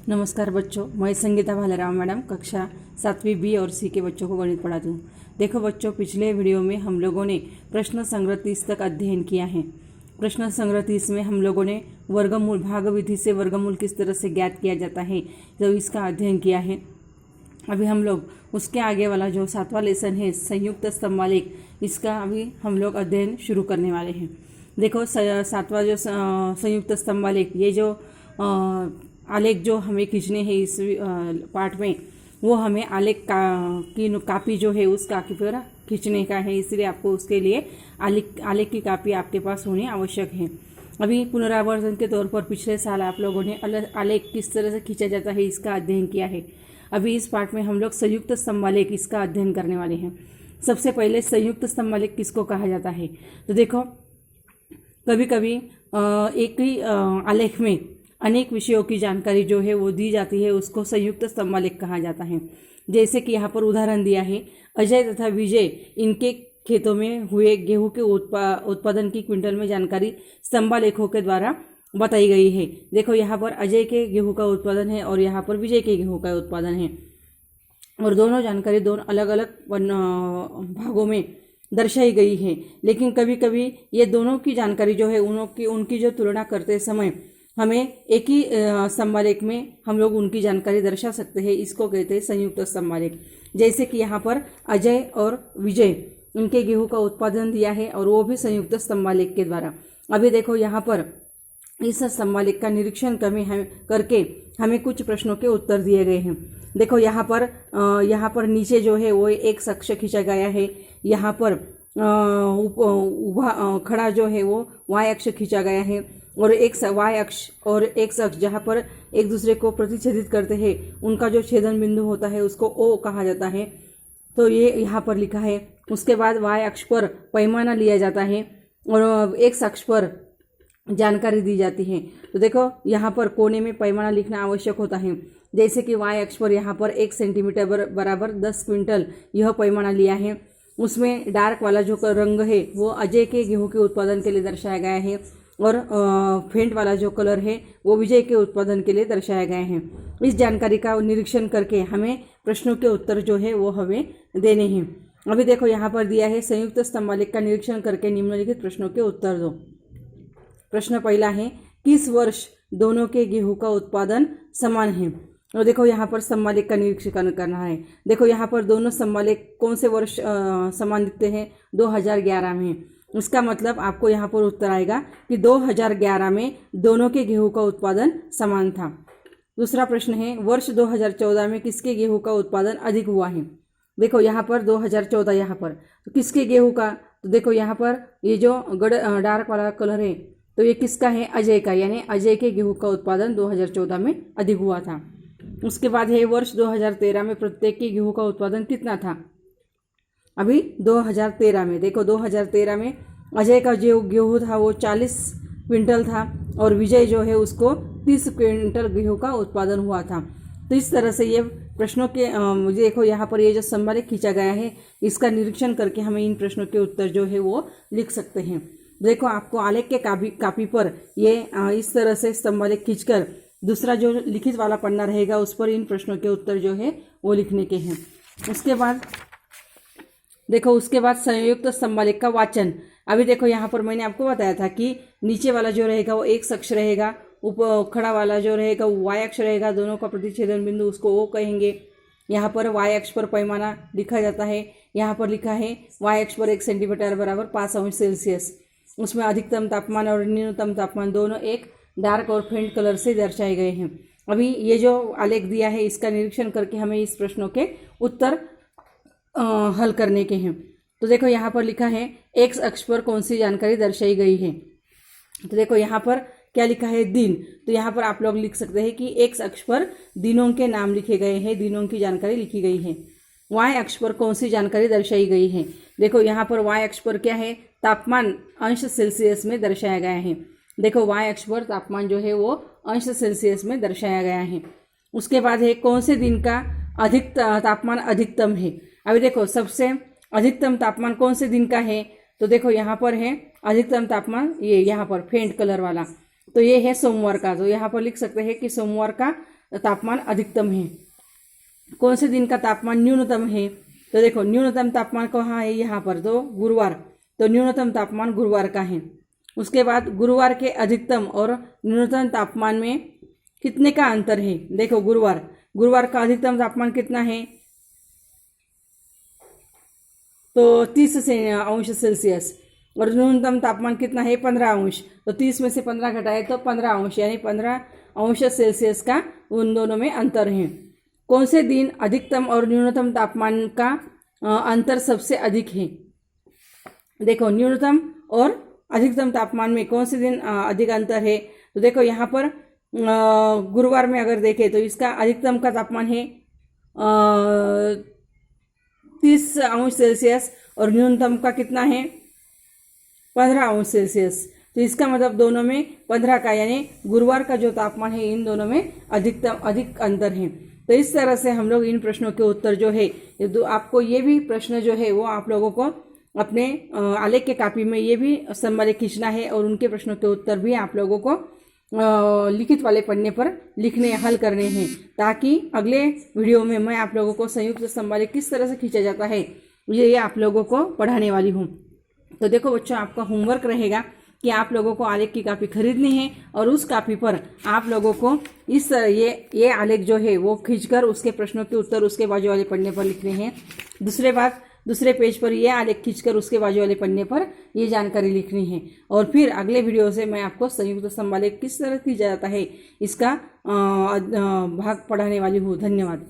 नमस्कार बच्चों, मैं संगीता भालेराव मैडम कक्षा 7वीं बी और सी के बच्चों को गणित पढ़ाती हूँ। देखो बच्चों, पिछले वीडियो में हम लोगों ने प्रश्न संग्रह 30 तक अध्ययन किया है। प्रश्न संग्रह 30 में हम लोगों ने वर्गमूल भाग विधि से वर्गमूल किस तरह से ज्ञात किया जाता है तो इसका अध्ययन किया है। अभी हम लोग उसके आगे वाला जो 7वां लेसन है संयुक्त स्तंभालेख, इसका अभी हम लोग अध्ययन शुरू करने वाले हैं। देखो 7वां जो संयुक्त स्तंभालेख, ये जो आलेख जो हमें खींचने हैं इस पार्ट में, वो हमें आलेख की कापी जो है उस कापी पर खींचने का है, इसलिए आपको उसके लिए आलेख की कापी आपके पास होनी आवश्यक है। अभी पुनरावर्तन के तौर पर पिछले साल आप लोगों ने आलेख किस तरह से खींचा जाता है इसका अध्ययन किया है। अभी इस पार्ट में हम लोग संयुक्त स्तंभालेख इसका अध्ययन करने वाले हैं। सबसे पहले संयुक्त स्तंभालेख किसको कहा जाता है, तो देखो कभी कभी एक ही आलेख में अनेक विषयों की जानकारी जो है वो दी जाती है, उसको संयुक्त स्तंभालेख कहा जाता है। जैसे कि यहाँ पर उदाहरण दिया है, अजय तथा विजय इनके खेतों में हुए गेहूं के उत्पादन की क्विंटल में जानकारी स्तंभालेखों के द्वारा बताई गई है। देखो यहाँ पर अजय के गेहूं का उत्पादन है और यहाँ पर विजय के गेहूं का उत्पादन है, और दोनों जानकारी दोनों अलग अलग भागों में दर्शाई गई है। लेकिन कभी कभी ये दोनों की जानकारी जो है उनकी जो तुलना करते समय हमें एक ही स्तंभालेख में हम लोग उनकी जानकारी दर्शा सकते हैं, इसको कहते हैं संयुक्त स्तंभालेख। जैसे कि यहाँ पर अजय और विजय इनके गेहूं का उत्पादन दिया है और वो भी संयुक्त स्तंभालेख के द्वारा। अभी देखो यहाँ पर इस स्तंभालेख का निरीक्षण करके हमें कुछ प्रश्नों के उत्तर दिए गए हैं। देखो यहाँ पर नीचे जो है वो एक अक्ष खींचा गया है, यहाँ पर खड़ा जो है वो वाई अक्ष खींचा गया है, और एक वाई अक्ष और एक्स अक्ष जहाँ पर एक दूसरे को प्रतिच्छेदित करते हैं उनका जो छेदन बिंदु होता है उसको ओ कहा जाता है, तो ये यहाँ पर लिखा है। उसके बाद वाई अक्ष पर पैमाना लिया जाता है और एक्स अक्ष पर जानकारी दी जाती है। तो देखो यहाँ पर कोने में पैमाना लिखना आवश्यक होता है। जैसे कि वाई अक्ष पर यहाँ पर 1 सेंटीमीटर बराबर 10 क्विंटल यह पैमाना लिया है। उसमें डार्क वाला जो रंग है वो अजय के गेहूं के उत्पादन के लिए दर्शाया गया है, और फेंट वाला जो कलर है वो विजय के उत्पादन के लिए दर्शाया गया है। इस जानकारी का निरीक्षण करके हमें प्रश्नों के उत्तर जो है वो हमें देने हैं। अभी देखो यहाँ पर दिया है, संयुक्त स्तंभालेख का निरीक्षण करके निम्नलिखित प्रश्नों के उत्तर दो। प्रश्न पहला है, किस वर्ष दोनों के गेहूं का उत्पादन समान है। और देखो यहाँ पर स्तंभालेख का निरीक्षण करना है। देखो यहाँ पर दोनों स्तंभालेख कौन से वर्ष समान दिखते हैं, 2011 में। उसका मतलब आपको यहाँ पर उत्तर आएगा कि 2011 में दोनों के गेहूं का उत्पादन समान था। दूसरा प्रश्न है, वर्ष 2014 में किसके गेहूं का उत्पादन अधिक हुआ है। देखो यहाँ पर 2014 यहाँ पर तो किसके गेहूं का, तो देखो यहाँ पर ये जो डार्क वाला कलर है तो ये किसका है, अजय का, यानी अजय के गेहूं का उत्पादन 2014 में अधिक हुआ था। उसके बाद है, वर्ष 2013 में प्रत्येक के गेहूं का उत्पादन कितना था। अभी 2013 में देखो 2013 में अजय का जो गेहूं था वो 40 क्विंटल था और विजय जो है उसको 30 क्विंटल गेहूं का उत्पादन हुआ था। तो इस तरह से ये प्रश्नों के देखो यहाँ पर ये जो स्तंभालेख खींचा गया है इसका निरीक्षण करके हमें इन प्रश्नों के उत्तर जो है वो लिख सकते हैं। देखो आपको आलेख के कापी पर ये इस तरह से स्तंभालेख खींचकर दूसरा जो लिखित वाला पन्ना रहेगा उस पर इन प्रश्नों के उत्तर जो है वो लिखने के हैं। उसके बाद संयुक्त स्तंभालेख का वाचन। अभी देखो यहाँ पर मैंने आपको बताया था कि नीचे वाला जो रहेगा वो एक्स अक्ष रहेगा, खड़ा वाला जो रहेगा वो वाई अक्ष रहेगा, दोनों का प्रतिच्छेदन बिंदु उसको ओ कहेंगे। यहाँ पर वाई अक्ष पर पैमाना लिखा जाता है, यहाँ पर लिखा है वाई अक्ष पर 1 सेंटीमीटर बराबर 5 अंश सेल्सियस। उसमें अधिकतम तापमान और न्यूनतम तापमान दोनों एक डार्क और फेंट कलर से दर्शाए गए हैं। अभी ये जो आलेख दिया है इसका निरीक्षण करके हमें इस प्रश्नों के उत्तर हल करने के हैं। तो देखो यहाँ पर लिखा है, एक्स अक्ष पर कौन सी जानकारी दर्शाई गई है। तो देखो यहाँ पर क्या लिखा है, दिन। तो यहाँ पर आप लोग लिख सकते हैं कि एक्स अक्ष पर दिनों के नाम लिखे गए हैं, दिनों की जानकारी लिखी गई है। वाई अक्ष पर कौन सी जानकारी दर्शाई गई है। देखो यहाँ पर वाई अक्ष पर क्या है, तापमान अंश सेल्सियस में दर्शाया गया है। देखो वाई अक्ष पर तापमान जो है वो अंश सेल्सियस में दर्शाया गया है। उसके बाद है, कौन से दिन का तापमान अधिकतम है। अभी देखो सबसे अधिकतम तापमान कौन से दिन का है, तो देखो यहाँ पर है अधिकतम तापमान, ये यहाँ पर फेंट कलर वाला, तो ये है सोमवार का। तो यहाँ पर लिख सकते हैं कि सोमवार का तापमान अधिकतम है, कौन से दिन का तापमान न्यूनतम है। तो देखो न्यूनतम तापमान कहाँ है, यहाँ पर, तो गुरुवार, तो न्यूनतम तापमान गुरुवार का है। उसके बाद गुरुवार के अधिकतम और न्यूनतम तापमान में कितने का अंतर है। देखो गुरुवार का अधिकतम तापमान कितना है, तो 30 अंश सेल्सियस, और न्यूनतम तापमान कितना है 15 अंश। तो 30 में से 15 घटाए तो 15 अंश, यानी 15 अंश सेल्सियस का उन दोनों में अंतर है। कौन से दिन अधिकतम और न्यूनतम तापमान का अंतर सबसे अधिक है। देखो न्यूनतम और अधिकतम तापमान में कौन से दिन अधिक अंतर है। तो देखो यहाँ पर गुरुवार में अगर देखें तो इसका अधिकतम का तापमान है 30 अंश सेल्सियस और न्यूनतम का कितना है 15 अंश सेल्सियस। तो इसका मतलब दोनों में 15 का, यानी गुरुवार का जो तापमान है इन दोनों में अधिक अंतर है। तो इस तरह से हम लोग इन प्रश्नों के उत्तर जो है, आपको ये भी प्रश्न जो है वो आप लोगों को अपने आलेख के कॉपी में ये भी स्तंभालेख खींचना है और उनके प्रश्नों के उत्तर भी आप लोगों को लिखित वाले पन्ने पर लिखने हल करने हैं, ताकि अगले वीडियो में मैं आप लोगों को संयुक्त स्तंभालेख किस तरह से खींचा जाता है ये आप लोगों को पढ़ाने वाली हूँ। तो देखो बच्चों, आपका होमवर्क रहेगा कि आप लोगों को आलेख की कॉपी खरीदनी है और उस कॉपी पर आप लोगों को इस ये आलेख जो है वो खींचकर उसके प्रश्नों के उत्तर उसके बाजू वाले पन्ने पर लिखने हैं। दूसरे पेज पर ये आलेख खींचकर उसके बाजू वाले पन्ने पर ये जानकारी लिखनी है। और फिर अगले वीडियो से मैं आपको संयुक्त स्तंभालेख किस तरह किया जाता है इसका भाग पढ़ाने वाली हूँ। धन्यवाद।